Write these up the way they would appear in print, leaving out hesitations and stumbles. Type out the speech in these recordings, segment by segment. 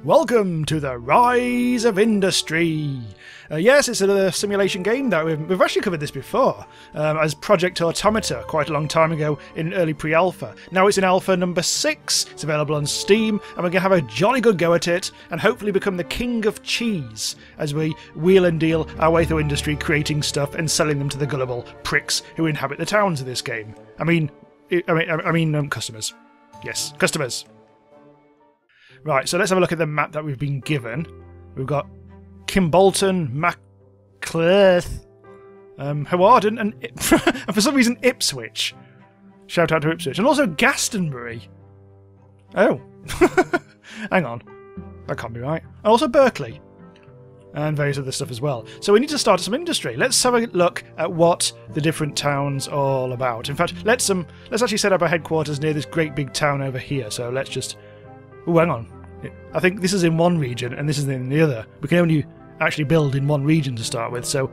Welcome to the Rise of Industry! Yes, it's a simulation game that we've actually covered this before as Project Automata quite a long time ago in early pre-alpha. Now it's in alpha number 6, it's available on Steam, and we're going to have a jolly good go at it and hopefully become the king of cheese as we wheel and deal our way through industry, creating stuff and selling them to the gullible pricks who inhabit the towns of this game. I mean customers. Yes, customers. Right, so let's have a look at the map that we've been given. We've got Kimbolton, Macleath, Hawarden, and for some reason Ipswich. Shout out to Ipswich. And also Glastonbury. Oh. Hang on. That can't be right. And also Berkeley. And various other stuff as well. So we need to start some industry. Let's have a look at what the different towns are all about. In fact, let's actually set up our headquarters near this great big town over here. So let's just... Oh, hang on. I think this is in one region and this is in the other. We can only actually build in one region to start with, so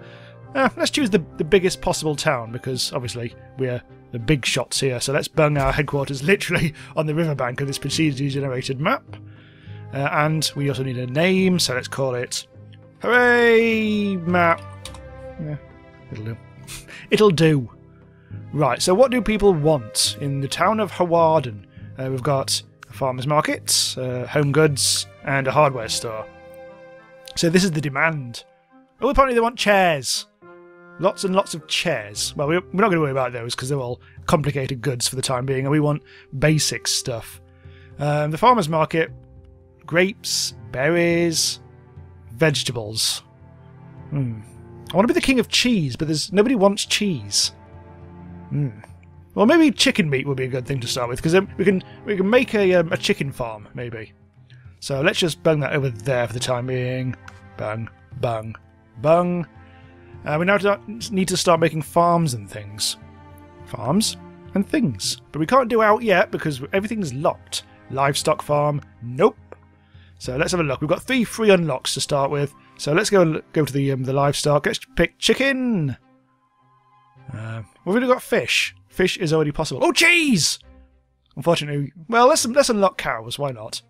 let's choose the biggest possible town because obviously we're the big shots here. So let's bung our headquarters literally on the riverbank of this procedurally generated map. And we also need a name, so let's call it Hooray Map. Yeah, it'll do. It'll do. Right, so what do people want in the town of Hawarden? We've got farmers markets, home goods, and a hardware store. So this is the demand. Oh, apparently they want chairs. Lots and lots of chairs. Well, we're not going to worry about those because they're all complicated goods for the time being, and we want basic stuff. The farmers market, grapes, berries, vegetables. I want to be the king of cheese, but nobody wants cheese. Well, maybe chicken meat would be a good thing to start with, because then we can make a chicken farm, maybe. So let's just bung that over there for the time being. Bung, bung, bung. We now need to start making farms and things. Farms and things. But we can't do out yet because everything's locked. Livestock farm, nope. So let's have a look. We've got 3 free unlocks to start with. So let's go to the livestock. Let's pick chicken. We've already got fish. Fish is already possible. Oh, cheese! Unfortunately, well, let's unlock cows. Why not?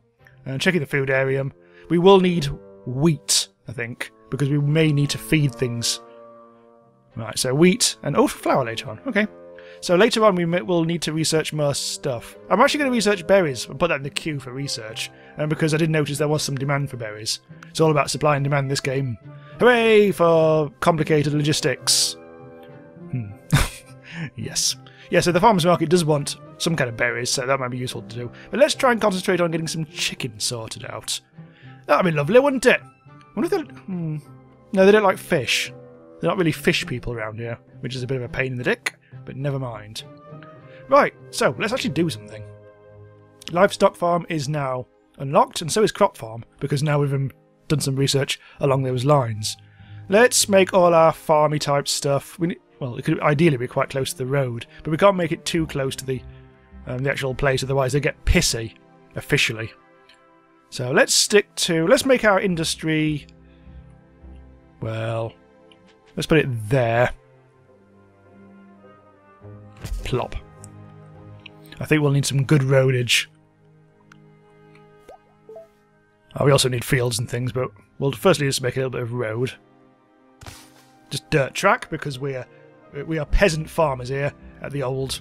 Checking the food area. We will need wheat, I think, because we may need to feed things. Right, so wheat and flour later on. Okay. So later on, we'll need to research more stuff. I'm actually going to research berries and put that in the queue for research, because I did notice there was some demand for berries. It's all about supply and demand in this game. Hooray for complicated logistics. Yes. Yeah, so the farmer's market does want some kind of berries, so that might be useful to do. But let's try and concentrate on getting some chicken sorted out. That'd be lovely, wouldn't it? I wonder if they... No, they don't like fish. They're not really fish people around here, which is a bit of a pain in the dick, but never mind. Right, so let's actually do something. Livestock farm is now unlocked, and so is crop farm, because now we've done some research along those lines. Let's make all our farmy type stuff. Well, it could ideally be quite close to the road, but we can't make it too close to the actual place, otherwise they get pissy, officially. So let's make our industry, well, let's put it there. Plop. I think we'll need some good roadage. We also need fields and things, but we'll firstly just make a little bit of road. Just dirt track, because we are peasant farmers here at the old...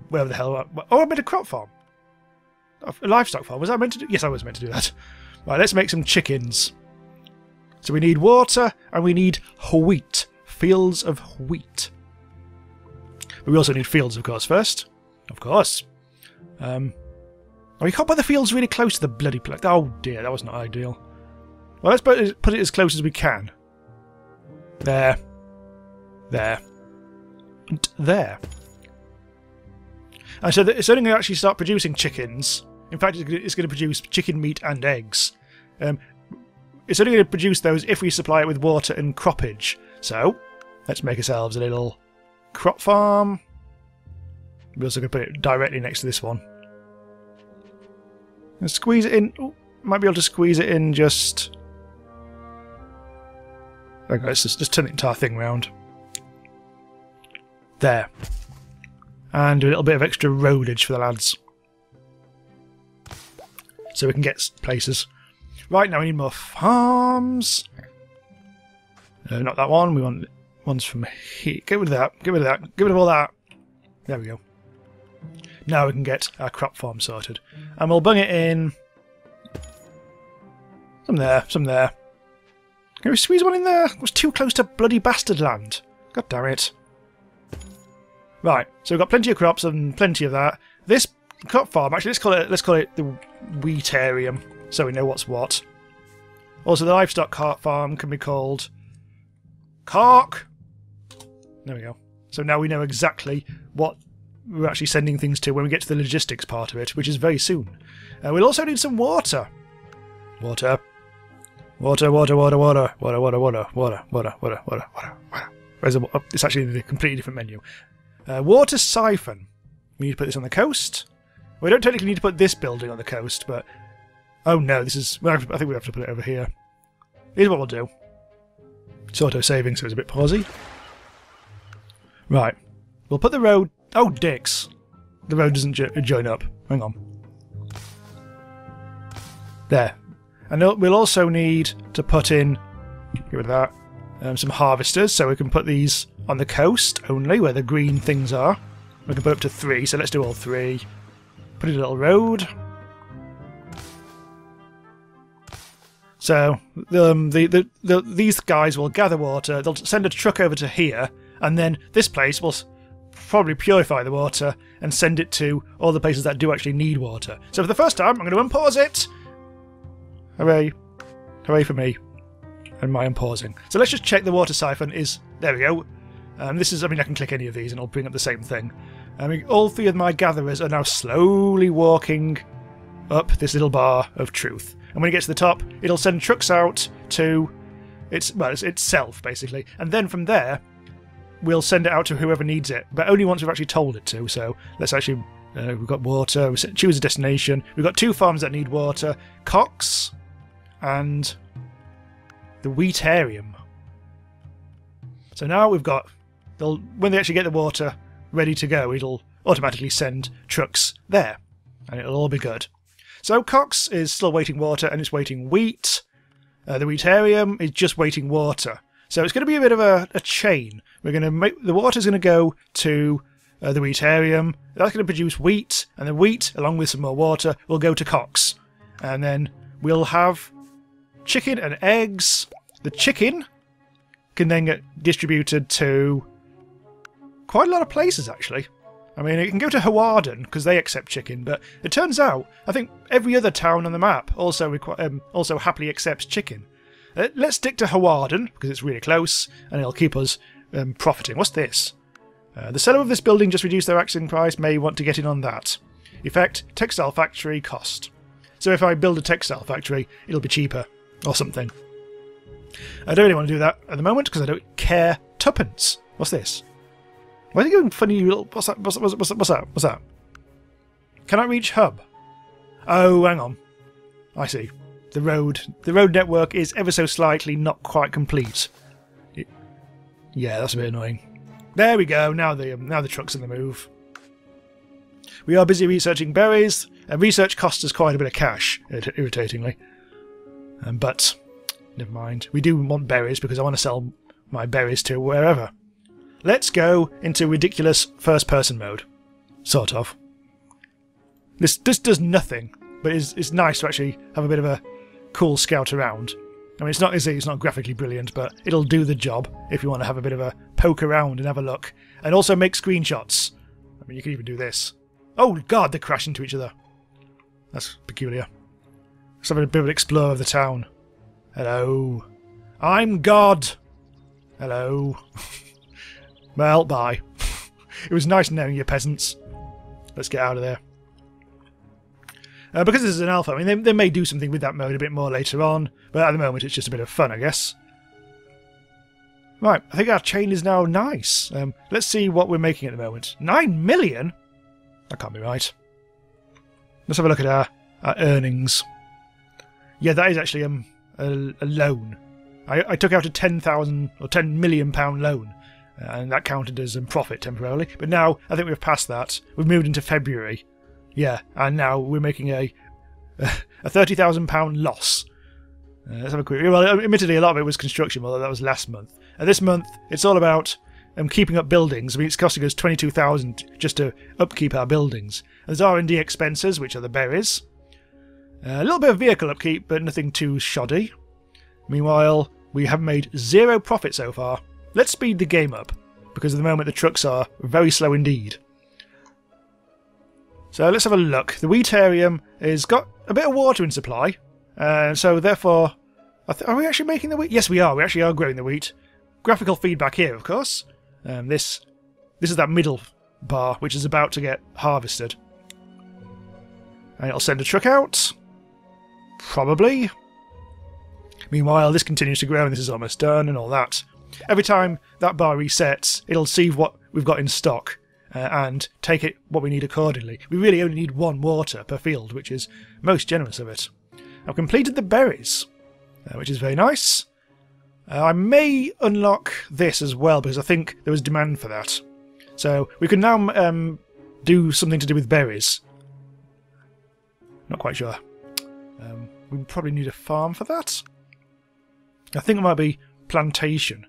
wherever the hell... Oh, I made a crop farm. A livestock farm. Was I meant to do... Yes, I was meant to do that. Right, let's make some chickens. So we need water and we need wheat. Fields of wheat. But we also need fields, of course, first. Of course. We can't put the fields really close to the bloody place. Oh dear, that was not ideal. Well, let's put it as close as we can. There. There. And there. And so it's only going to actually start producing chickens. In fact, it's going to produce chicken meat and eggs. It's only going to produce those if we supply it with water and croppage. So, let's make ourselves a little crop farm. We're also going to put it directly next to this one. And squeeze it in. Ooh, might be able to squeeze it in just... Okay, let's just turn the entire thing round. There. And do a little bit of extra roadage for the lads. So we can get places. Right, now we need more farms. Not that one. We want ones from here. Get rid of that. Get rid of that. Get rid of all that. There we go. Now we can get our crop farm sorted. And we'll bung it in. Some there. Some there. Can we squeeze one in there? It was too close to bloody bastard land. God damn it. Right, so we've got plenty of crops and plenty of that. This crop farm, actually, let's call it the wheatarium, so we know what's what. Also, the livestock farm can be called Cork. There we go. So now we know exactly what we're actually sending things to when we get to the logistics part of it, which is very soon. We'll also need some water. Water. Water, water, water, water, water, water, water, water, water, water, water, water. It's actually a completely different menu. Water siphon. We need to put this on the coast. We don't technically need to put this building on the coast, but... Oh no, this is... I think we have to put it over here. Here's what we'll do. It's auto-saving, so it's a bit pausey. Right. We'll put the road... Oh, dicks. The road doesn't join up. Hang on. There. And we'll also need to put in... Get rid of that. Some harvesters, so we can put these on the coast only, where the green things are. We can put up to 3, so let's do all 3. Put in a little road. So these guys will gather water, they'll send a truck over to here, and then this place will probably purify the water and send it to all the places that do actually need water. So for the first time, I'm going to unpause it! Hooray. Hooray for me. And my unpausing. So let's just check the water siphon is... There we go. This is... I mean, I can click any of these and it'll bring up the same thing. I mean, all 3 of my gatherers are now slowly walking up this little bar of truth. And when it gets to the top, it'll send trucks out to... it's itself, basically. And then from there, we'll send it out to whoever needs it. But only once we've actually told it to. So let's actually... we've got water. We choose a destination. We've got 2 farms that need water. Cox and... the wheatarium. So now we've got... when they actually get the water ready to go, it'll automatically send trucks there. And it'll all be good. So Cox is still waiting water and it's waiting wheat. The wheatarium is just waiting water. So it's going to be a bit of a chain. We're going to make... the water's going to go to the wheatarium. That's going to produce wheat. And the wheat, along with some more water, will go to Cox. And then we'll have... chicken and eggs. The chicken can then get distributed to quite a lot of places, actually. I mean, it can go to Hawarden, because they accept chicken, but it turns out, I think every other town on the map also happily accepts chicken. Let's stick to Hawarden, because it's really close, and it'll keep us profiting. What's this? The seller of this building just reduced their asking price, may want to get in on that. Effect, textile factory cost. So if I build a textile factory, it'll be cheaper. Or something. I don't really want to do that at the moment because I don't care tuppence. What's this? Why are they going funny little... What's that? What's that? Can I reach hub? Oh, hang on. I see. The road network is ever so slightly not quite complete. Yeah, that's a bit annoying. There we go. Now the truck's in the move. We are busy researching berries. Research costs us quite a bit of cash, irritatingly. But, never mind. We do want berries because I want to sell my berries to wherever. Let's go into ridiculous first-person mode. Sort of. This does nothing, but it's nice to actually have a bit of a cool scout around. I mean, it's not graphically brilliant, but it'll do the job if you want to have a bit of a poke around and have a look. And also make screenshots. I mean, you can even do this. Oh, God, they crash into each other. That's peculiar. Let's have a bit of an explore of the town. Hello. I'm God. Hello. Well, bye. It was nice knowing you, peasants. Let's get out of there. Because this is an alpha, I mean, they may do something with that mode a bit more later on, but at the moment it's just a bit of fun, I guess. Right, I think our chain is now nice. Let's see what we're making at the moment. 9 million? That can't be right. Let's have a look at our earnings. Yeah, that is actually a loan. I took out a £10,000 or £10 million loan, and that counted as profit temporarily. But now I think we've passed that. We've moved into February. Yeah, and now we're making a £30,000 loss. Let's have a quick... Well, admittedly, a lot of it was construction, although that was last month. This month, it's all about keeping up buildings. I mean, it's costing us 22,000 just to upkeep our buildings. There's R&D expenses, which are the berries. A little bit of vehicle upkeep, but nothing too shoddy. Meanwhile, we have made 0 profit so far. Let's speed the game up, because at the moment the trucks are very slow indeed. So let's have a look. The wheatarium has got a bit of water in supply, so therefore... are we actually making the wheat? Yes, we are. We actually are growing the wheat. Graphical feedback here, of course. This is that middle bar, which is about to get harvested. And it'll send a truck out. Probably. Meanwhile, this continues to grow, and this is almost done, and all that. Every time that bar resets, it'll see what we've got in stock, and take it what we need accordingly. We really only need 1 water per field, which is most generous of it. I've completed the berries, which is very nice. I may unlock this as well, because I think there was demand for that. So we can now do something to do with berries. Not quite sure. We probably need a farm for that. I think it might be plantation.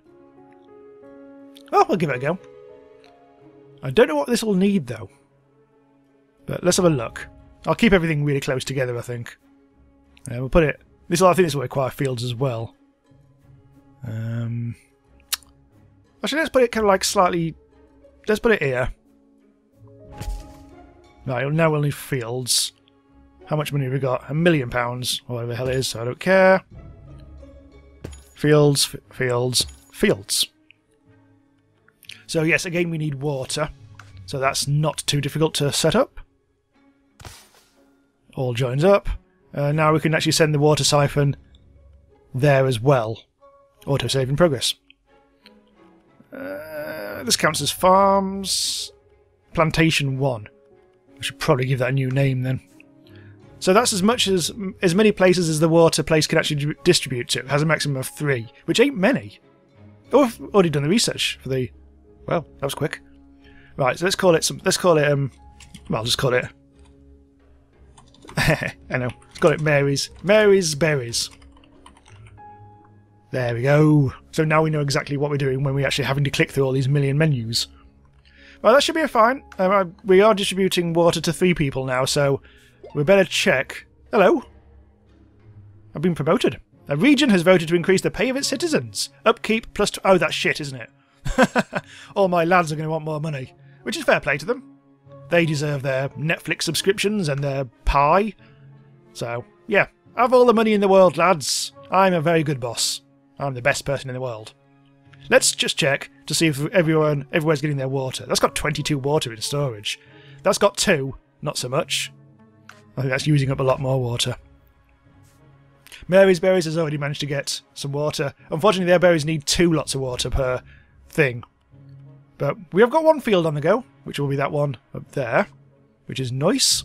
Oh, we'll give it a go. I don't know what this will need, though. But let's have a look. I'll keep everything really close together, I think. We'll put it... I think this will require fields as well. Actually, let's put it kind of like slightly... Let's put it here. Right, now we'll need fields. How much money have we got? £1 million, or whatever the hell it is, so I don't care. Fields, fields, fields. So yes, again we need water. So that's not too difficult to set up. All joins up. Now we can actually send the water siphon there as well. Autosave in progress. This counts as farms. Plantation 1. I should probably give that a new name then. So that's as many places as the water place can actually distribute to. It has a maximum of 3, which ain't many. Oh, I've already done the research for the... Well, that was quick. Right, so let's call it well, I'll just call it... I know. Let's call it Mary's Berries. There we go. So now we know exactly what we're doing when we're actually having to click through all these million menus. Well, that should be fine. We are distributing water to 3 people now, so we better check. Hello. I've been promoted. A region has voted to increase the pay of its citizens. Upkeep plus... Oh, that's shit, isn't it? All my lads are going to want more money, which is fair play to them. They deserve their Netflix subscriptions and their pie. So, yeah, have all the money in the world, lads. I'm a very good boss. I'm the best person in the world. Let's just check to see if everyone's getting their water. That's got 22 water in storage. That's got 2, not so much. I think that's using up a lot more water. Mary's Berries has already managed to get some water. Unfortunately, their berries need 2 lots of water per thing. But we have got 1 field on the go, which will be that one up there, which is nice.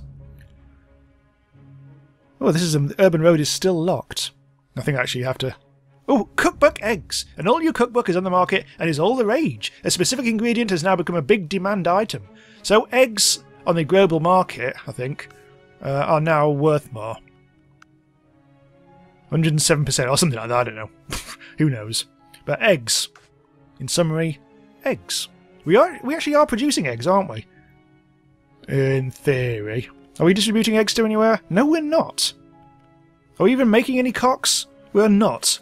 Oh, the urban road is still locked. I think actually you have to... Oh, cookbook eggs! An all-new cookbook is on the market and is all the rage. A specific ingredient has now become a big demand item. So eggs on the global market, I think, are now worth more. 107% or something like that, I don't know. Who knows? But eggs. In summary, eggs. We actually are producing eggs, aren't we? In theory. Are we distributing eggs to anywhere? No, we're not. Are we even making any cocks? We're not.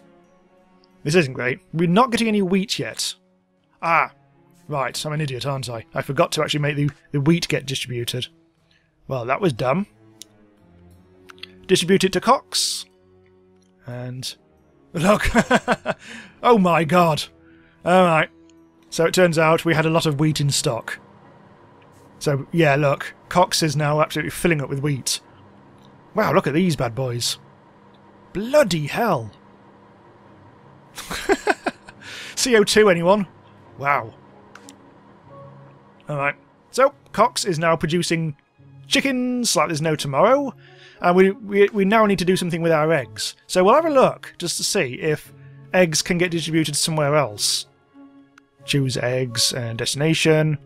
This isn't great. We're not getting any wheat yet. Ah, right. I'm an idiot, aren't I? I forgot to actually make the wheat get distributed. Well, that was dumb. Distribute it to cocks. And... Look! Oh my god! Alright. So it turns out we had a lot of wheat in stock. So, yeah, look. Cox is now absolutely filling up with wheat. Wow, look at these bad boys. Bloody hell! CO2, anyone? Wow. Alright. So, Cox is now producing chickens like there's no tomorrow. And we now need to do something with our eggs. So we'll have a look, just to see if eggs can get distributed somewhere else. Choose eggs and destination.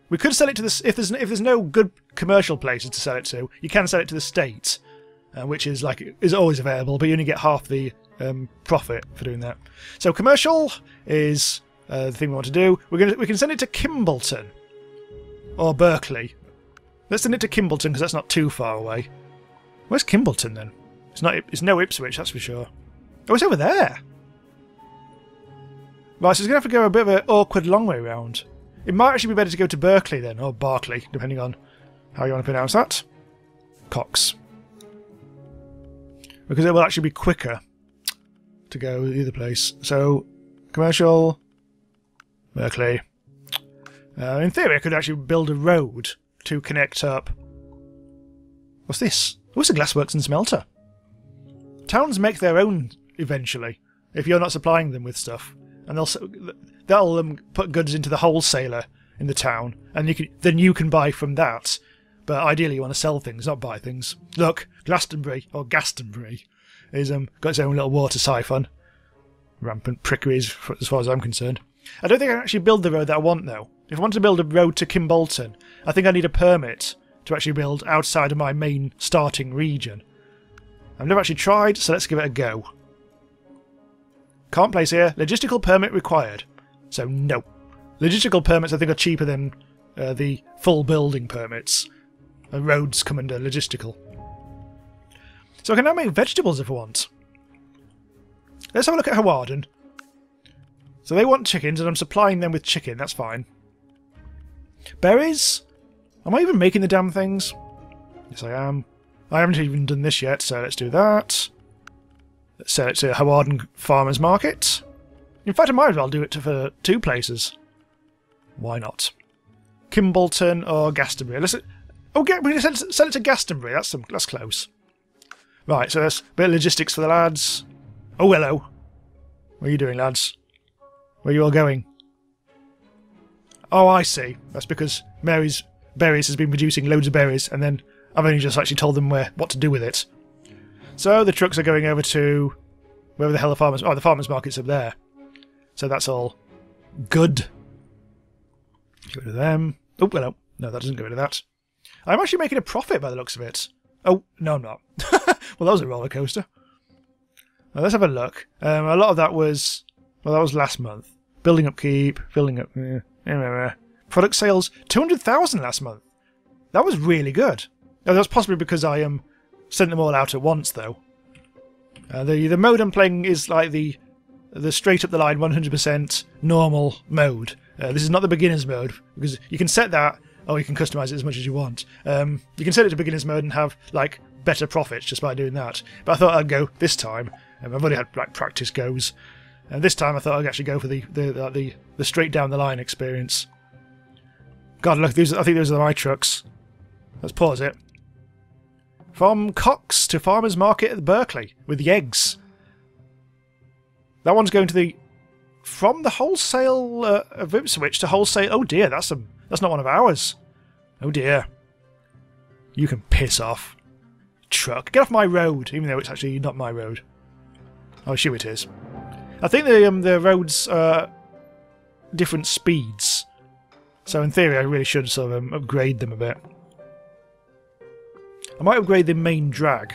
We could sell it to this if there's no good commercial places to sell it to. You can sell it to the state, which is always available, but you only get half the profit for doing that. So commercial is the thing we want to do. We can send it to Kimbleton or Berkeley. Let's send it to Kimbleton because that's not too far away. Where's Kimbleton then? It's no Ipswich, that's for sure. Oh, it's over there. Right, so it's going to have to go a bit of an awkward long way round. It might actually be better to go to Berkeley then, or Barclay, depending on how you want to pronounce that. Cox. Because it will actually be quicker to go the other place. So, commercial, Berkeley. In theory, I could actually build a road to connect up. What's this? Oh, it's a glassworks and smelter. Towns make their own eventually, if you're not supplying them with stuff. And they'll put goods into the wholesaler in the town, and then you can buy from that. But ideally, you want to sell things, not buy things. Look, Glastonbury or Gastonbury is got its own little water siphon. Rampant prickeries, as far as I'm concerned. I don't think I can actually build the road that I want though. If I want to build a road to Kimbolton, I think I need a permit to actually build outside of my main starting region. I've never actually tried, so let's give it a go. Can't place here. Logistical permit required. So no. Logistical permits I think are cheaper than the full building permits. Roads come under logistical. So I can now make vegetables if I want. Let's have a look at Hawarden. So they want chickens and I'm supplying them with chicken, that's fine. Berries? Am I even making the damn things? Yes I am. I haven't even done this yet, so let's do that. Let's sell it to Hawarden Farmers Market. In fact, I might as well do it for 2 places. Why not? Kimbleton or Gastonbury. We can sell it to Gastonbury. That's close. Right, so that's a bit of logistics for the lads. Oh, hello. What are you doing, lads? Where are you all going? Oh, I see. That's because Mary's Berries has been producing loads of berries, and then I've only just actually told them what to do with it. So the trucks are going over to wherever the hell the farmers... Oh, the farmers market's up there. So that's all good. Get rid of them. Oh, hello. No, that doesn't get rid of that. I'm actually making a profit by the looks of it. Oh, no, I'm not. Well, that was a roller coaster. Now, let's have a look. A lot of that was... Well, that was last month. Building upkeep, building up... Product sales, 200,000 last month. That was really good. Now, that's possibly because I sent them all out at once, though. The mode I'm playing is like the straight up the line 100% normal mode. This is not the beginner's mode, because you can set that, or you can customize it as much as you want. You can set it to beginner's mode and have like better profits just by doing that. But I thought I'd go this time. I've already had like practice goes, and this time I thought I'd actually go for the straight down the line experience. God, look, I think those are my trucks. Let's pause it. From Cox to Farmers Market at Berkeley with the eggs. That one's going to from the wholesale of Ipswich to wholesale. Oh dear, that's not one of ours. Oh dear. You can piss off. Truck, get off my road, even though it's actually not my road. Oh, sure it is. I think the roads are different speeds, so in theory I really should sort of upgrade them a bit. I might upgrade the main drag.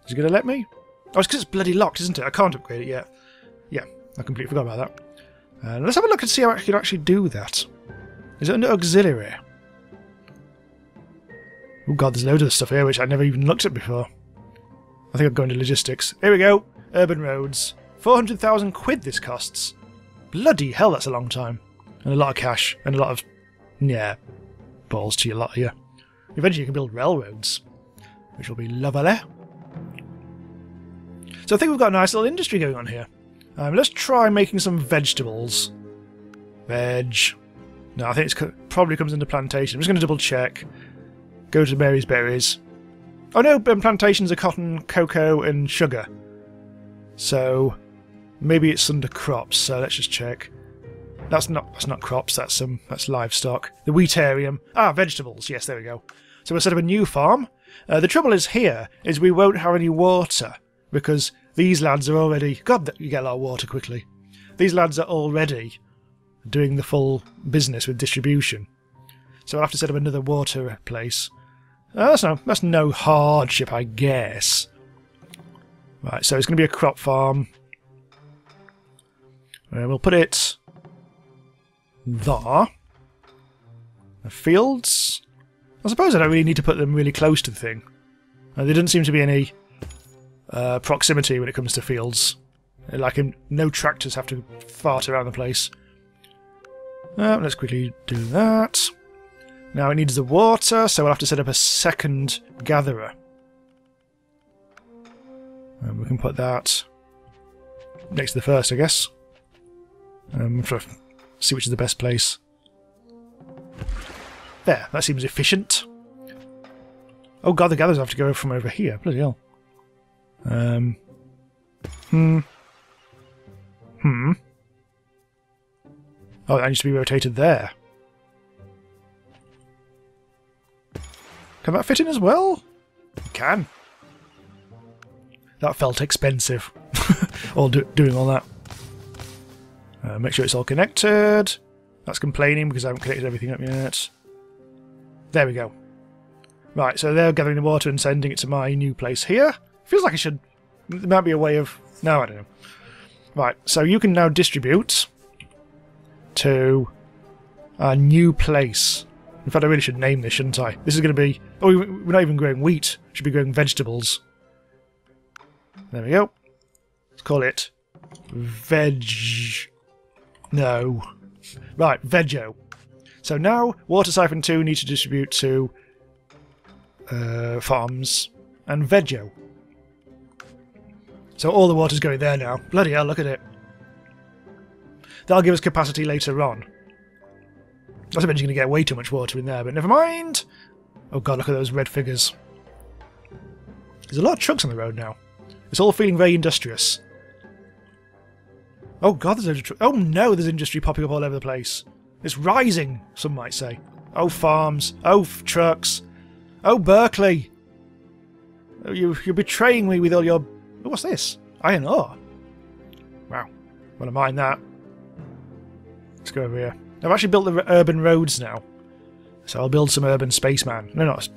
Is it going to let me? Oh, it's because it's bloody locked, isn't it? I can't upgrade it yet. Yeah, I completely forgot about that. Let's have a look and see how I can actually do that. Is it under auxiliary? Oh god, there's loads of stuff here which I never even looked at before. I think I'm going to logistics. Here we go. Urban roads. 400,000 quid this costs. Bloody hell, that's a long time. And a lot of cash. And a lot of... yeah. Balls to your lot here. Eventually you can build railroads, which will be lovely. So I think we've got a nice little industry going on here. Let's try making some vegetables. Veg. No, I think it probably comes into plantation. I'm just going to double check. Go to Mary's Berries. Oh no, plantations are cotton, cocoa and sugar. So maybe it's under crops, so let's just check. That's not crops, that's livestock. The wheatarium. Ah, vegetables, yes, there we go. So we'll set up a new farm. The trouble is here is we won't have any water, because these lads are already... God, you get a lot of water quickly. These lads are already doing the full business with distribution. So I'll have to set up another water place. That's no hardship, I guess. Right, so it's going to be a crop farm. We'll put it there. The fields. I suppose I don't really need to put them really close to the thing. There doesn't seem to be any proximity when it comes to fields. Like, no tractors have to fart around the place. Let's quickly do that. Now it needs the water, so we'll have to set up a second gatherer. And we can put that next to the first, I guess. For see which is the best place. There, that seems efficient. Oh god, the gatherers have to go from over here. Bloody hell. Oh, that needs to be rotated there. Can that fit in as well? It can. That felt expensive. Doing all that. Make sure it's all connected. That's complaining because I haven't connected everything up yet. There we go. Right, so they're gathering the water and sending it to my new place here. Feels like it should... There might be a way of... No, I don't know. Right, so you can now distribute to a new place. In fact, I really should name this, shouldn't I? This is going to be... Oh, we're not even growing wheat. We should be growing vegetables. There we go. Let's call it Veg... No. Right, Veggo. So now, Water Siphon 2 needs to distribute to farms and Veggo. So all the water's going there now. Bloody hell, look at it. That'll give us capacity later on. I suppose you're going to get way too much water in there, but never mind. Oh god, look at those red figures. There's a lot of trucks on the road now. It's all feeling very industrious. Oh god, there's oh no, there's industry popping up all over the place. It's rising, some might say. Oh farms, oh trucks, oh Berkeley. Oh, you're betraying me with all your... Oh, what's this? Iron ore. Wow, well I mind that. Let's go over here. I've actually built the urban roads now. So I'll build some urban spaceman. No, not...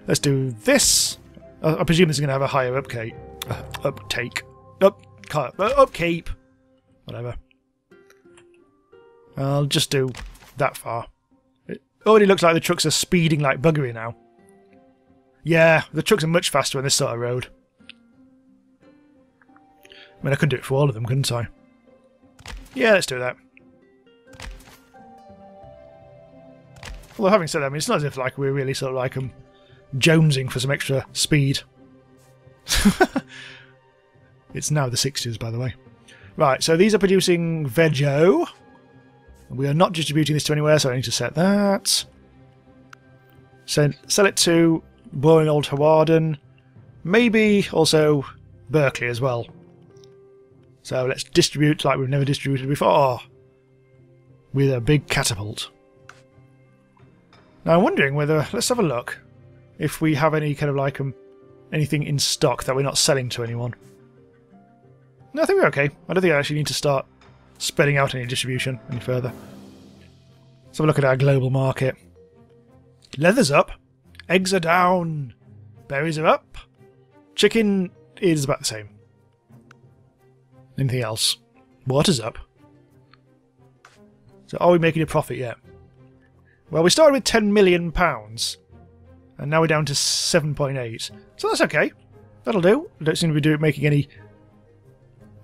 Let's do this. I presume this is going to have a higher upkeep. Upkeep. Whatever. I'll just do that far. It already looks like the trucks are speeding like buggery now. Yeah, the trucks are much faster on this sort of road. I mean, I could do it for all of them, couldn't I? Yeah, let's do that. Although, having said that, I mean, it's not as if like we're really sort of like jonesing for some extra speed. It's now the 60s, by the way. Right, so these are producing Veggo. We are not distributing this to anywhere, so I need to set that. Sell it to Boring Old Hawarden. Maybe also Berkeley as well. So let's distribute like we've never distributed before. With a big catapult. Now I'm wondering whether... Let's have a look. If we have any kind of like anything in stock that we're not selling to anyone. No, I think we're okay. I don't think I actually need to start spreading out any distribution any further. Let's have a look at our global market. Leather's up. Eggs are down. Berries are up. Chicken is about the same. Anything else? Water's up. So are we making a profit yet? Well, we started with £10 million. And now we're down to 7.8. So that's okay. That'll do. I don't seem to be making any...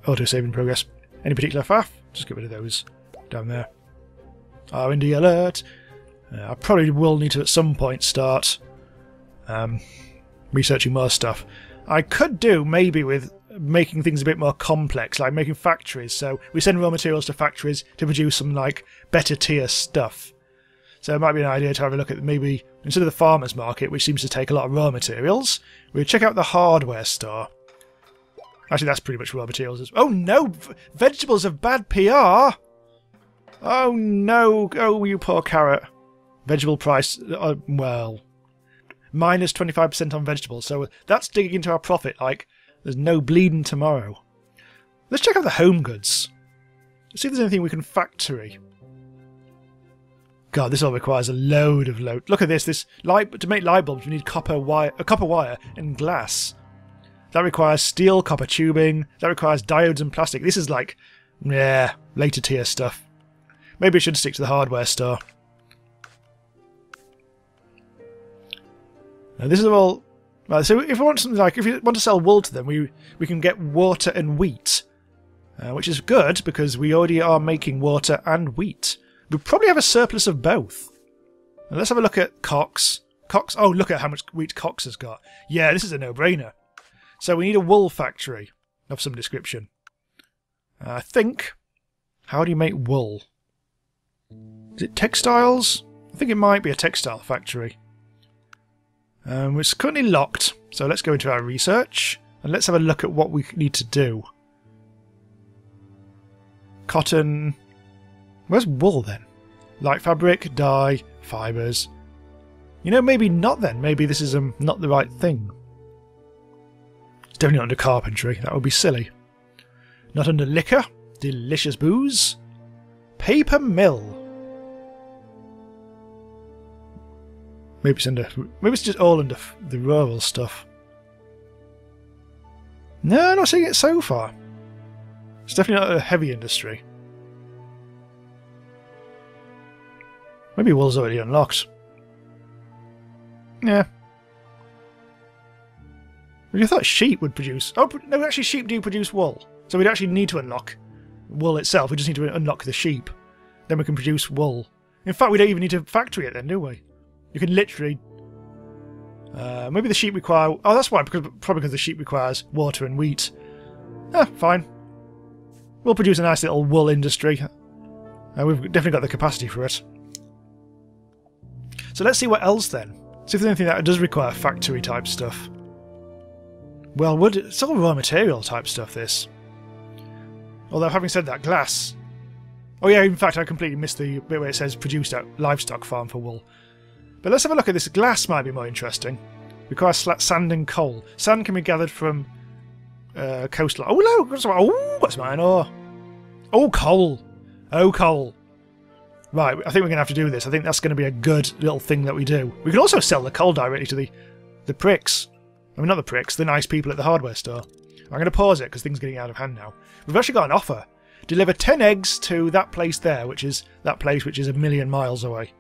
Auto-save in progress. Any particular faff? Just get rid of those down there. R&D alert. I probably will need to at some point start researching more stuff. I could do maybe with making things a bit more complex, like making factories. So we send raw materials to factories to produce some like better tier stuff. So it might be an idea to have a look at maybe instead of the farmer's market, which seems to take a lot of raw materials, we'll check out the hardware store. Actually, that's pretty much raw materials. Oh no! Vegetables have bad PR! Oh no! Oh, you poor carrot. Vegetable price, well... minus 25% on vegetables, so that's digging into our profit like there's no bleeding tomorrow. Let's check out the home goods. Let's see if there's anything we can factory. God, this all requires a load of load. Look at this. This light to make light bulbs, we need copper wire and glass. That requires steel, copper tubing. That requires diodes and plastic. This is like, yeah, later tier stuff. Maybe I should stick to the hardware store. Now, this is all. Right, so if we want something like, if you want to sell wool to them, we can get water and wheat, which is good because we already are making water and wheat. We probably have a surplus of both. Now, let's have a look at Cox. Cox. Oh, look at how much wheat Cox has got. Yeah, this is a no-brainer. So we need a wool factory of some description. I think. How do you make wool? Is it textiles? I think it might be a textile factory. It's currently locked, so let's go into our research and let's have a look at what we need to do. Cotton. Where's wool then? Light fabric, dye, fibres. You know, maybe not then. Maybe this is not the right thing. It's definitely not under carpentry. That would be silly. Not under liquor. Delicious booze. Paper mill. Maybe it's just all under the rural stuff. No, not seeing it so far. It's definitely not a heavy industry. Maybe wool's already unlocked. Yeah. Well, you thought sheep would produce... Oh, no, actually sheep do produce wool. So we'd actually need to unlock wool itself. We just need to unlock the sheep. Then we can produce wool. In fact, we don't even need to factory it then, do we? You can literally... maybe the sheep require... Oh, that's why. Probably because the sheep requires water and wheat. Fine. We'll produce a nice little wool industry. We've definitely got the capacity for it. So let's see what else then. See if there's anything that does require factory type stuff. Well, it's all raw material type stuff, this. Although, having said that, glass... Oh yeah, in fact, I completely missed the bit where it says produced at livestock farm for wool. But let's have a look at this. Glass might be more interesting. Requires sand and coal. Sand can be gathered from coastline. Oh no! Oh, what's mine? Oh, coal. Oh, coal. Right, I think we're going to have to do this. I think that's going to be a good little thing that we do. We can also sell the coal directly to the pricks. I mean, not the pricks, the nice people at the hardware store. I'm going to pause it because things are getting out of hand now. We've actually got an offer. Deliver 10 eggs to that place there, which is that place which is 1,000,000 miles away.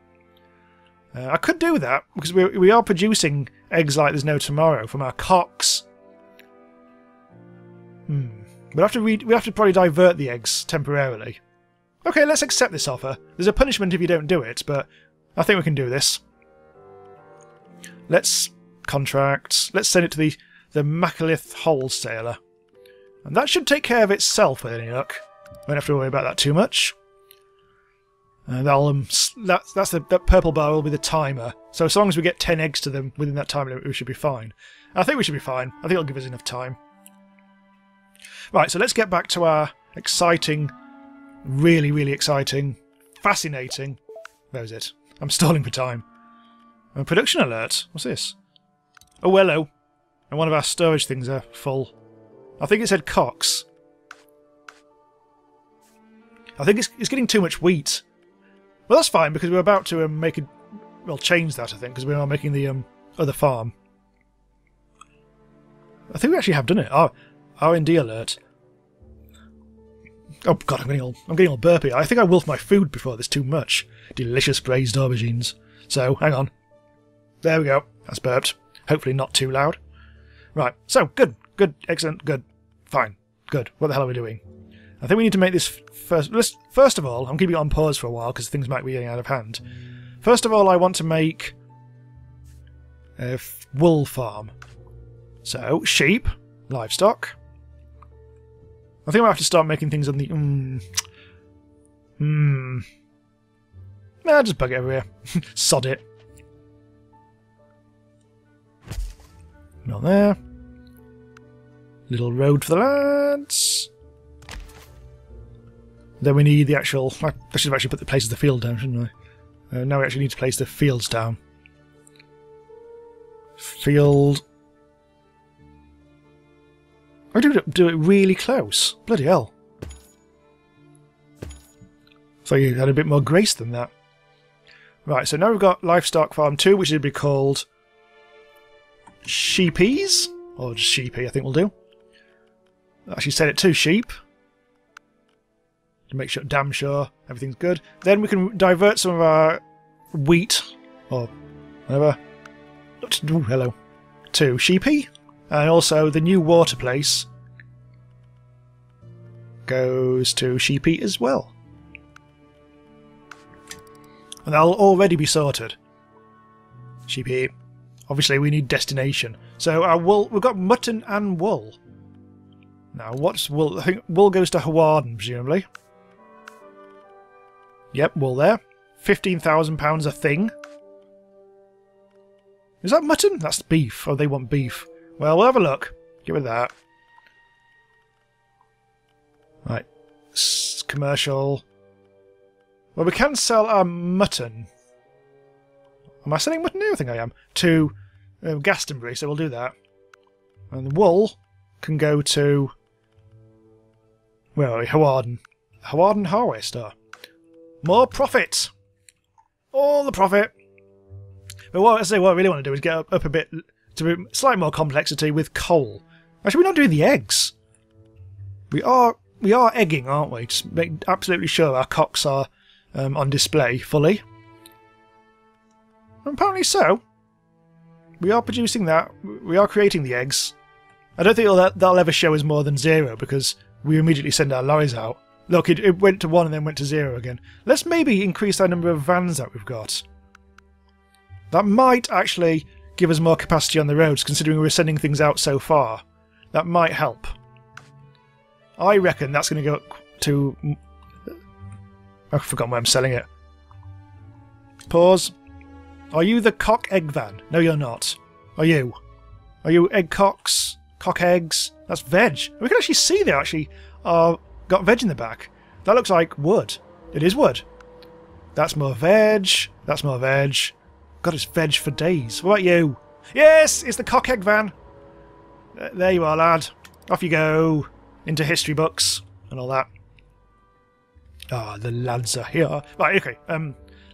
I could do that because we are producing eggs like there's no tomorrow from our cocks. We have to probably divert the eggs temporarily. Okay, let's accept this offer. There's a punishment if you don't do it, but I think we can do this. Let's contract. Let's send it to the Macalith wholesaler, and that should take care of itself with any luck. Won't have to worry about that too much. That purple bar will be the timer. So as long as we get 10 eggs to them within that time limit, we should be fine. I think we should be fine. I think it'll give us enough time. Right, so let's get back to our exciting, really, really exciting, fascinating... Where is it? I'm stalling for time. A production alert. What's this? Oh, hello. And one of our storage things are full. I think it said Cox. I think it's getting too much wheat. Well, that's fine, because we're about to make a... Well, change that, I think, because we are making the other farm. I think we actually have done it. R&D alert. Oh, God, I'm getting all burpy. I think I wolfed my food before. There's too much. Delicious braised aubergines. So, hang on. There we go. That's burped. Hopefully not too loud. Right, so, good, excellent, good, fine, good. What the hell are we doing? I think we need to make this first... First of all, I'm keeping it on pause for a while because things might be getting out of hand. First of all, I want to make a wool farm. So, sheep, livestock. I think I'll have to start making things on the... Nah, just bug it over here. Sod it. Not there. Little road for the lads. Then we need the actual... I should have actually put the place of the field down, shouldn't I? Now we actually need to place the fields down. Field... I do it really close. Bloody hell. So you had a bit more grace than that. Right, so now we've got Livestock Farm 2, which would be called Sheepies. Or just Sheepy, I think we'll do. Actually set it to sheep. To make sure, damn sure everything's good. Then we can divert some of our wheat, or whatever. Ooh, hello. To Sheepy. And also the new water place goes to Sheepy as well. And that'll already be sorted. Sheepy. Obviously we need destination. So our wool, we've got mutton and wool. Now what's wool? I think wool goes to Hawarden, presumably. Yep, wool there. £15,000 a thing. Is that mutton? That's beef. Oh, they want beef. Well, we'll have a look. Get rid of that. Right. Commercial. Well, we can sell our mutton. Am I selling mutton now? I think I am. To Glastonbury, so we'll do that. And the wool can go to... Where are we? Hawarden. Hawarden Hardware Store. More profit! All the profit! But what I really want to do is get up a bit to slightly more complexity with coal. Actually, we're not doing the eggs. We are egging, aren't we? Just make absolutely sure our cocks are on display fully. And apparently so. We are producing that. We are creating the eggs. I don't think that'll ever show us more than 0 because we immediately send our lorries out. Look, it went to 1 and then went to 0 again. Let's maybe increase our number of vans that we've got. That might actually give us more capacity on the roads, considering we're sending things out so far. That might help. I reckon that's going to go to... I've forgotten where I'm selling it. Pause. Are you the cock egg van? No, you're not. Are you? Are you egg cocks? Cock eggs? That's veg. We can actually see they actually got veg in the back. That looks like wood. It is wood. That's more veg. That's more veg. God, it's veg for days. What about you? Yes, it's the cock egg van. There you are, lad. Off you go. Into history books and all that. Ah, the lads are here. Right, okay.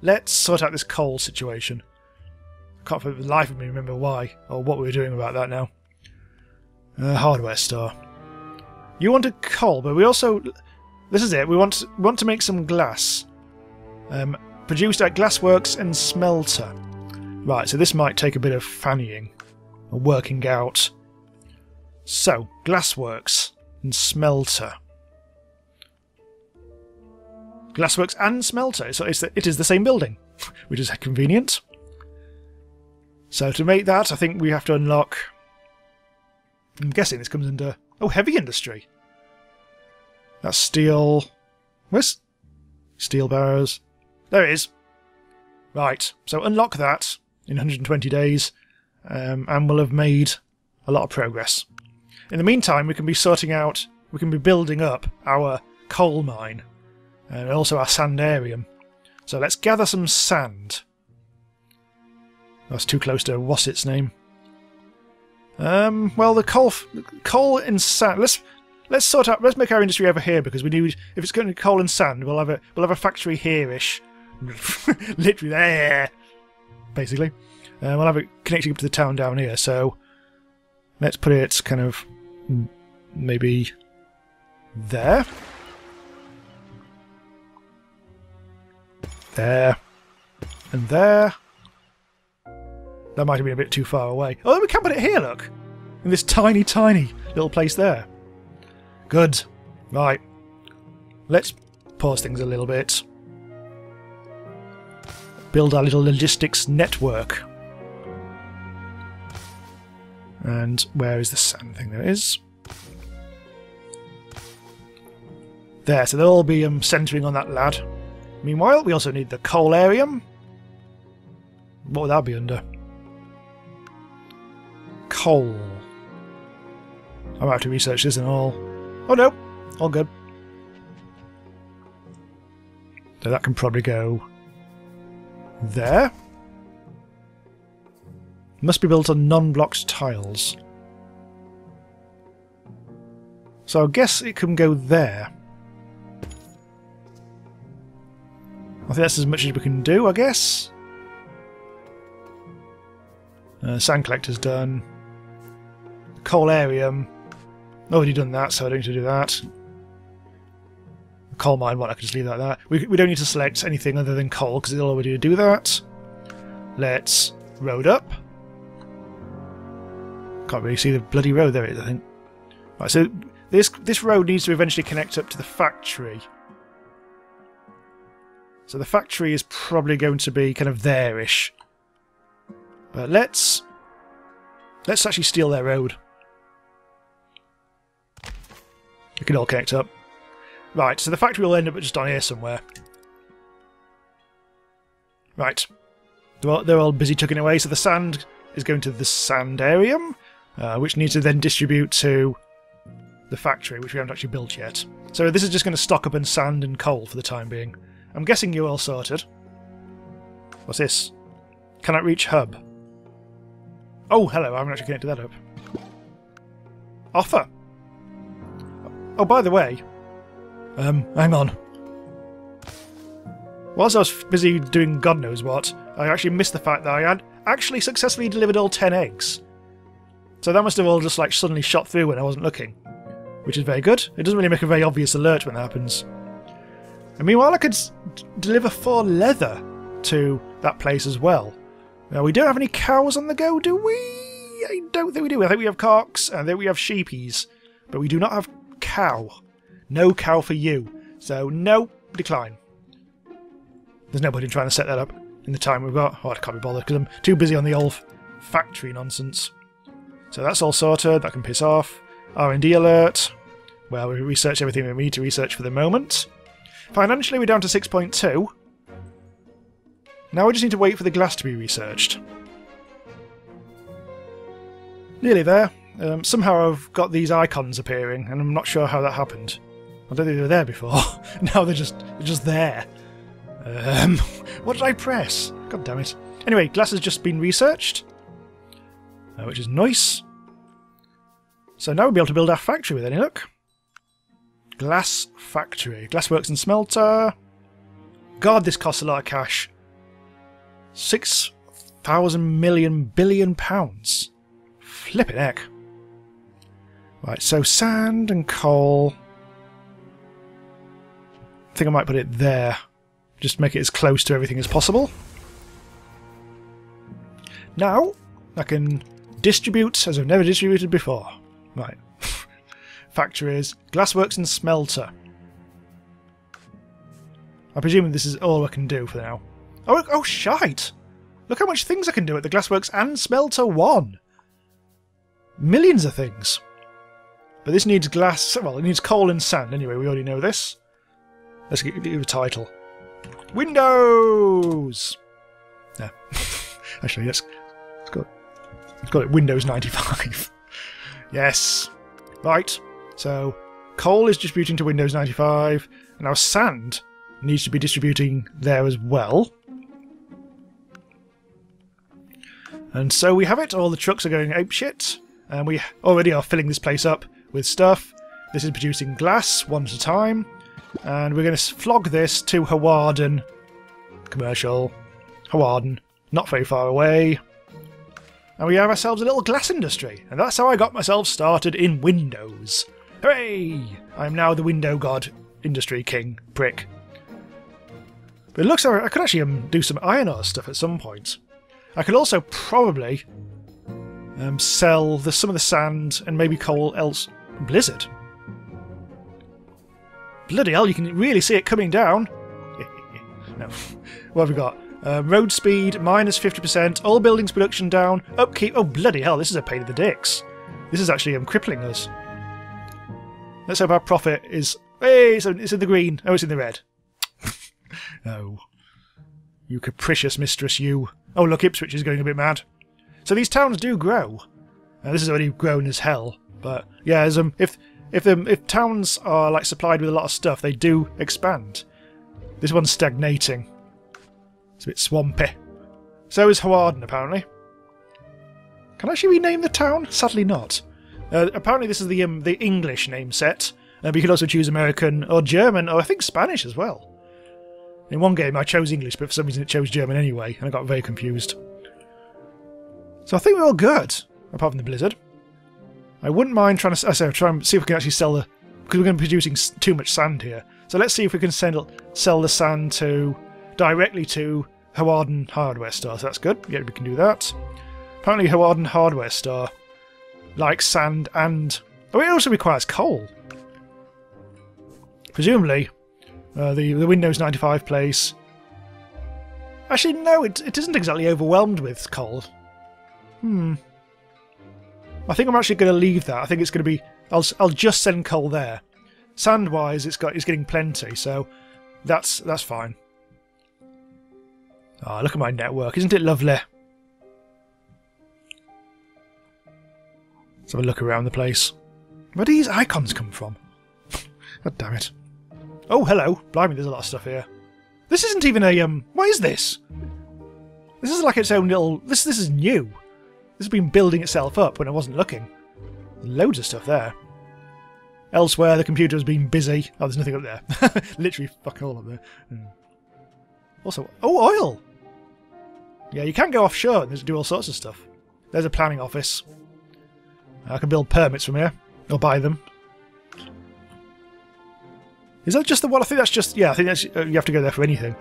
Let's sort out this coal situation. Can't for the life of me remember why or what we were doing about that now. Hardware store. You wanted coal, but we also... This is it. We want to make some glass. Produced at Glassworks and Smelter. Right, so this might take a bit of fannying or working out. So, Glassworks and Smelter. Glassworks and Smelter. So it is the same building, which is convenient. So to make that, I think we have to unlock... I'm guessing this comes under... Oh, heavy industry. That's steel... Where's... Steel barrows. There it is. Right, so unlock that in 120 days, and we'll have made a lot of progress. In the meantime, we can be sorting out... We can be building up our coal mine. And also our sandarium. So let's gather some sand. That's too close to what's its name. Well, the coal and sand. Let's sort out. Let's make our industry over here because we need. If it's going to be coal and sand, we'll have a factory here-ish, literally there, basically. We'll have it connecting up to the town down here. So let's put it kind of maybe there. There. And there. That might have been a bit too far away. Oh, we can put it here, look! In this tiny, tiny little place there. Good. Right. Let's pause things a little bit. Build our little logistics network. And where is the sand thing? There it is. There, so they'll all be centering on that lad. Meanwhile, we also need the coalarium. What would that be under? Coal. I might have to research this and all. Oh no, all good. So that can probably go there. Must be built on non-blocked tiles. So I guess it can go there. I think that's as much as we can do, I guess. Sand collector's done. Coalarium. Already done that, so I don't need to do that. Coal mine, I can just leave that like that. We don't need to select anything other than coal, because it'll already do that. Let's road up. Can't really see the bloody road. There it is, I think. Right, so this road needs to eventually connect up to the factory. So the factory is probably going to be kind of there-ish. But let's actually steal their road. We can all connect up. Right, so the factory will end up just on here somewhere. Right. They're all busy tucking away, so the sand is going to the sandarium, which needs to then distribute to the factory, which we haven't actually built yet. So this is just going to stock up in sand and coal for the time being. I'm guessing you're all sorted. What's this? Cannot reach hub. Oh, hello, I haven't actually connected that up. Offer. Oh, by the way, hang on. Whilst I was busy doing God knows what, I actually missed the fact that I had actually successfully delivered all 10 eggs. So that must have all just like suddenly shot through when I wasn't looking, which is very good. It doesn't really make a very obvious alert when that happens. And meanwhile, I could deliver 4 leather to that place as well. Now, we don't have any cows on the go, do we? I don't think we do. I think we have cocks, and I think we have sheepies. But we do not have cow. No cow for you. So, no, decline. There's no point in trying to set that up in the time we've got. Oh, I can't be bothered, because I'm too busy on the old factory nonsense. So that's all sorted. That can piss off. R&D alert. Well, we researched everything we need to research for the moment. Financially, we're down to 6.2. Now we just need to wait for the glass to be researched. Nearly there. Somehow I've got these icons appearing, and I'm not sure how that happened. I don't think they were there before. Now they're just there. What did I press? God damn it. Anyway, glass has just been researched, which is nice. So now we'll be able to build our factory with any luck. Glass factory. Glassworks and smelter. God, this costs a lot of cash. 6,000 million billion pounds. Flippin' heck. Right, so sand and coal. I think I might put it there. Just make it as close to everything as possible. Now, I can distribute as I've never distributed before. Right. Factories, glassworks and smelter. I presume this is all I can do for now. Oh, shite! Look how much things I can do at the glassworks and smelter 1! Millions of things. But this needs glass... Well, it needs coal and sand anyway, we already know this. Let's give it a title. Windows! Yeah. Actually, let's call it Windows 95. Yes. Right. So, coal is distributing to Windows 95. And now sand needs to be distributing there as well. And so we have it. All the trucks are going apeshit. And we already are filling this place up with stuff. This is producing glass one at a time. And we're going to flog this to Hawarden. Commercial. Hawarden. Not very far away. And we have ourselves a little glass industry. And that's how I got myself started in Windows. Hooray! I'm now the window god, industry king, prick. But it looks like I could actually do some iron ore stuff at some point. I could also probably sell some of the sand and maybe coal else. Blizzard. Bloody hell, you can really see it coming down. No. What have we got? Road speed, minus 50%, all buildings production down, upkeep... Oh, bloody hell, this is a pain in the dicks. This is actually crippling us. Let's hope our profit is... Hey, it's in the green. Oh, it's in the red. Oh. You capricious mistress, you. Oh, look, Ipswich is going a bit mad. So these towns do grow. This is already grown as hell. But, yeah, if towns are like supplied with a lot of stuff, they do expand. This one's stagnating. It's a bit swampy. So is Hawarden, apparently. Can I actually rename the town? Sadly not. Apparently this is the English name set. But you could also choose American or German, or I think Spanish as well. In one game I chose English, but for some reason it chose German anyway, and I got very confused. So I think we're all good, apart from the blizzard. I wouldn't mind trying to try and see if we can actually sell the... because we're going to be producing too much sand here. So let's see if we can sell the sand directly to Hawarden Hardware Store. So that's good. Yeah, we can do that. Apparently Hawarden Hardware Store likes sand and... oh, it also requires coal. Presumably, the Windows 95 place... actually, no, it isn't exactly overwhelmed with coal. I think I'm actually going to leave that. I think it's going to be... I'll just send coal there. Sand-wise, it's getting plenty, so that's fine. Oh, look at my network. Isn't it lovely? Let's have a look around the place. Where do these icons come from? God damn it. Oh, hello. Blimey, there's a lot of stuff here. This isn't even a... what is this? This is like its own little... This is new. This has been building itself up when I wasn't looking. Loads of stuff there. Elsewhere, the computer has been busy. Oh, there's nothing up there. Literally fuck all up there. Also... oh, oil! Yeah, you can go offshore and do all sorts of stuff. There's a planning office. I can build permits from here. Or buy them. Is that just the one? I think that's just... yeah, I think that's... you have to go there for anything.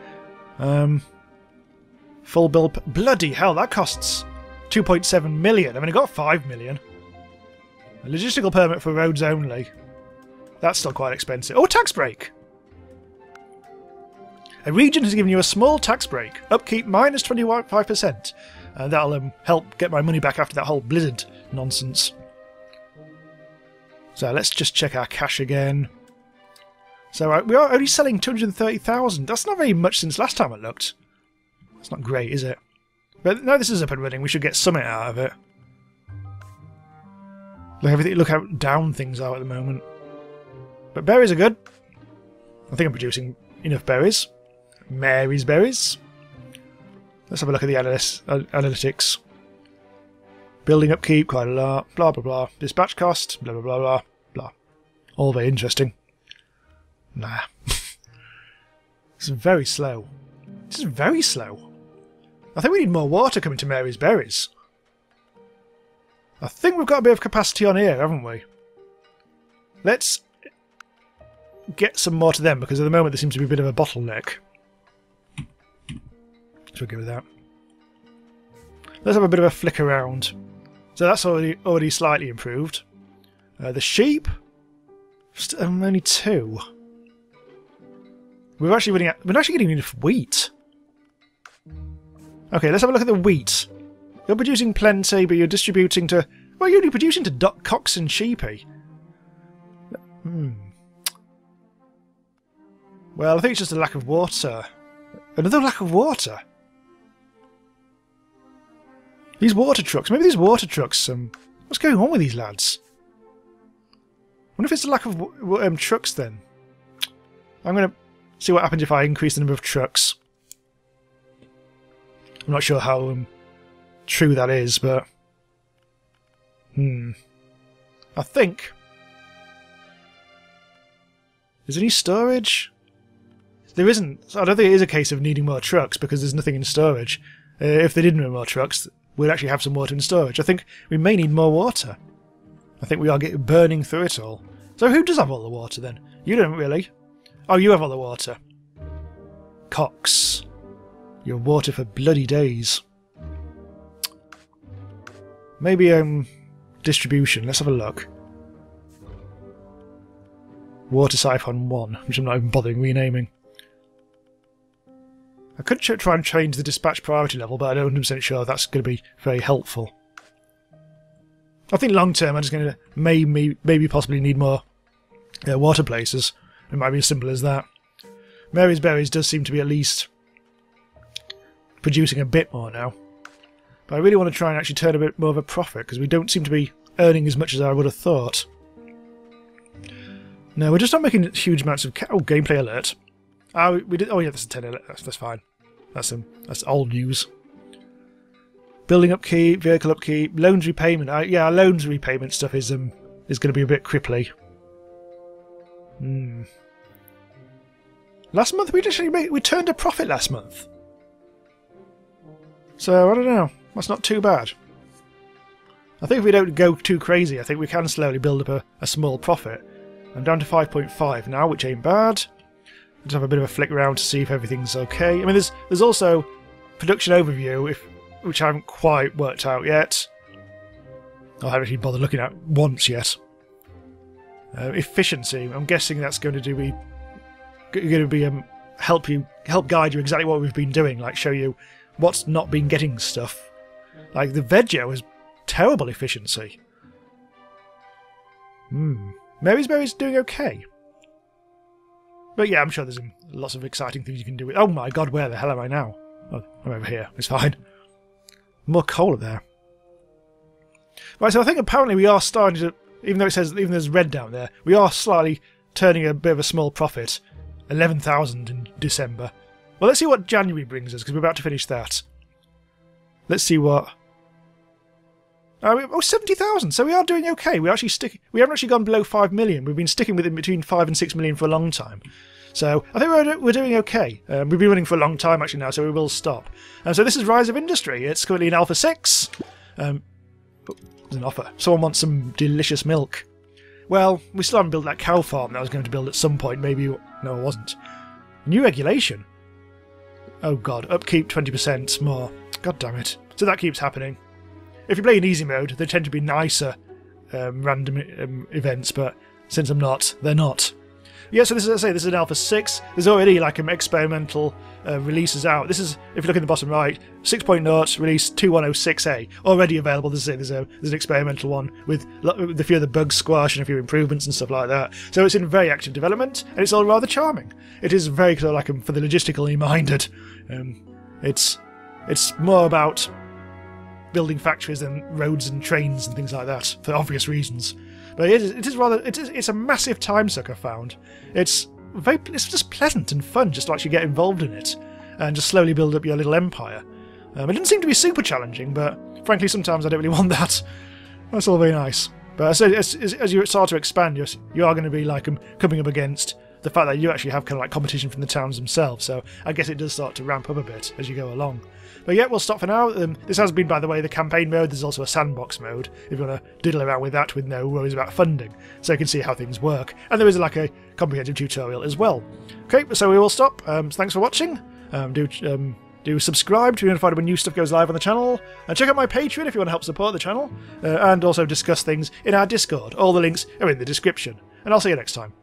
Full build... bloody hell, that costs 2.7 million. I've only got 5 million. A logistical permit for roads only. That's still quite expensive. Oh, tax break! A region has given you a small tax break. Upkeep minus 25%. That'll help get my money back after that whole blizzard nonsense. So let's just check our cash again. So we are only selling 230,000. That's not very much since last time I looked. That's not great, is it? But now this is up and running, we should get something out of it. Look how down things are at the moment. But berries are good. I think I'm producing enough berries. Mary's berries. Let's have a look at the analytics. Building upkeep, quite a lot. Blah, blah, blah. Dispatch cost, blah, blah, blah, blah, blah. All very interesting. Nah. It's very slow. This is very slow. I think we need more water coming to Mary's berries. I think we've got a bit of capacity on here, haven't we? Let's get some more to them, because at the moment there seems to be a bit of a bottleneck. So we'll go with that. Let's have a bit of a flick around. So that's already slightly improved. The sheep? Only 2. We're actually getting enough wheat. Okay, let's have a look at the wheat. You're producing plenty, but you're distributing to... well, you're only producing to cocks and sheepy. Well, I think it's just a lack of water. Another lack of water? These water trucks. Maybe these water trucks... what's going on with these lads? I wonder if it's a lack of trucks, then. I'm going to see what happens if I increase the number of trucks. I'm not sure how true that is, but... I think... is there any storage? There isn't. I don't think it is a case of needing more trucks, because there's nothing in storage. If they didn't have more trucks, we'd actually have some water in storage. I think we may need more water. I think we are burning through it all. So who does have all the water, then? You don't really. Oh, you have all the water. Cocks. You have water for bloody days. Maybe, distribution. Let's have a look. Water Siphon 1, which I'm not even bothering renaming. I could try and change the dispatch priority level, but I'm not 100% sure that's going to be very helpful. I think long term I'm just going to maybe possibly need more water places. It might be as simple as that. Mary's Berries does seem to be at least producing a bit more now. But I really want to try and actually turn a bit more of a profit, because we don't seem to be earning as much as I would have thought. No, we're just not making huge amounts of... oh, gameplay alert. We did. Oh yeah, that's a 10 alert. That's fine. That's old news. Building upkeep, vehicle upkeep, loans repayment. Yeah, our loans repayment stuff is going to be a bit cripply. Last month we turned a profit last month. So I don't know. That's not too bad. I think if we don't go too crazy, I think we can slowly build up a small profit. I'm down to 5.5 now, which ain't bad. Just have a bit of a flick around to see if everything's okay. I mean, there's also production overview, which I haven't quite worked out yet. I haven't actually bothered looking at once yet. Efficiency. I'm guessing that's going to be help guide you exactly what we've been doing, like show you what's not been getting stuff. Like the Veggie has terrible efficiency. Mary's doing okay. But yeah, I'm sure there's lots of exciting things you can do with. Oh my god, where the hell am I now? Oh, I'm over here. It's fine. More coal up there. Right, so I think apparently we are starting to, even though it says, even there's red down there, we are slightly turning a bit of a small profit. 11,000 in December. Well, let's see what January brings us, because we're about to finish that. Let's see what... Oh, 70,000, so we are doing okay. We haven't actually gone below 5 million. We've been sticking with it between 5 and 6 million for a long time. So I think we're doing okay. We've been running for a long time actually now, so we will stop. So this is Rise of Industry. It's currently in Alpha 6. There's an offer. Someone wants some delicious milk. Well, we still haven't built that cow farm that I was going to build at some point. Maybe... No, I wasn't. New regulation. Oh god, upkeep 20% more. God damn it. So that keeps happening. If you play in easy mode, they tend to be nicer random events, but since I'm not, they're not. Yeah, so this is, as I say, this is an Alpha 6. There's already like experimental releases out. This is, if you look in the bottom right, 6.0 release 2106A. Already available. There's an experimental one with a few of the bugs squashed and a few improvements and stuff like that. So it's in very active development, and it's all rather charming. It is very sort of like for the logistically minded. It's more about building factories than roads and trains and things like that, for obvious reasons. But it's a massive time suck, I've found. It's just pleasant and fun just to actually get involved in it and just slowly build up your little empire. It didn't seem to be super challenging, but frankly sometimes I don't really want that. That's all very nice. But as you start to expand, you are going to be like coming up against the fact that you actually have kind of like competition from the towns themselves, so I guess it does start to ramp up a bit as you go along. But yeah, we'll stop for now. This has been, by the way, the campaign mode. There's also a sandbox mode, if you want to diddle around with that with no worries about funding, so you can see how things work. And there is like a comprehensive tutorial as well. Okay, so we will stop. Thanks for watching. Do subscribe to be notified when new stuff goes live on the channel. And check out my Patreon if you want to help support the channel. And also discuss things in our Discord. All the links are in the description. And I'll see you next time.